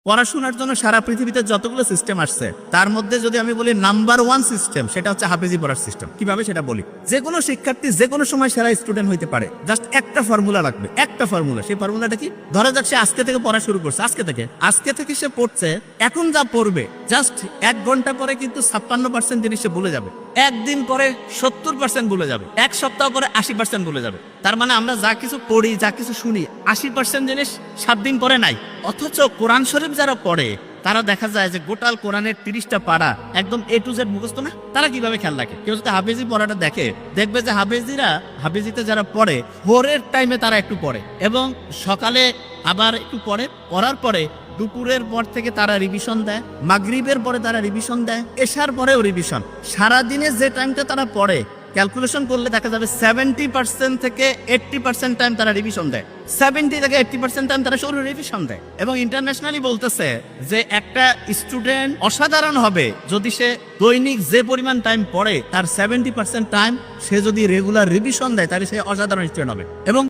পড়াশোনার জন্য সারা পৃথিবীতে যতগুলো সিস্টেম আসছে তার মধ্যে যদি আমি বলি নাম্বার 1 সিস্টেম, সেটা হচ্ছে হাফেজি পড়ার সিস্টেম। কিভাবে সেটা বলি, যে কোনো শিক্ষার্থী যে কোনো সময় সেরা স্টুডেন্ট হইতে পারে, জাস্ট একটা ফর্মুলা লাগবে, একটা ফর্মুলা। সেই ফর্মুলাটা কি? ধরা যাক সে আজকে থেকে পড়া শুরু করছে, আজকে থেকে সে পড়ছে, এখন যা পড়বে জাস্ট 1 ঘন্টা পরে কিন্তু 56% জিনিস সে ভুলে যাবে, একদিন পরে 70% ভুলে যাবে, এক সপ্তাহ পরে 80% ভুলে যাবে। তার মানে আমরা যা কিছু পড়ি, যা কিছু শুনি, 80% জিনিস 7 দিন পরে নাই। অথচ কোরআন শরীফ যারা পড়ে তারা দেখা যায় যে গোটাল কোরআনের 30টা পারা একদম A to Z মুখস্থ না। তারা কিভাবে খেয়াল রাখে? কেউ যদি হাফেজি পড়াটা দেখে, দেখবে যে হাফেজিতে যারা পড়ে ভোরের টাইমে তারা একটু পড়ে এবং সকালে আবার একটু পড়ে, পড়ার পরে দুপুরের পর থেকে তারা রিভিশন দেয়, মাগরিবের পরে তারা রিভিশন দেয়, এশার পরেও রিভিশন। সারাদিনে যে টাইমটা তারা পড়ে ক্যালকুলেশন করলে দেখা যাবে 70% থেকে 80% টাইম তারা রিভিশন দেয়, 70 থেকে 80% টাইম তারা শুরু রিভিশন দেয়। এবং ইন্টারন্যাশনালি বলতেছে যে একটা স্টুডেন্ট অসাধারণ হবে যদি সে দৈনিক যে পরিমাণ টাইম পড়ে তার 70% টাইম সে যদি রেগুলার রিভিশন দেয়, তাহলে সে অসাধারণ স্টুডেন্ট হবে। এবং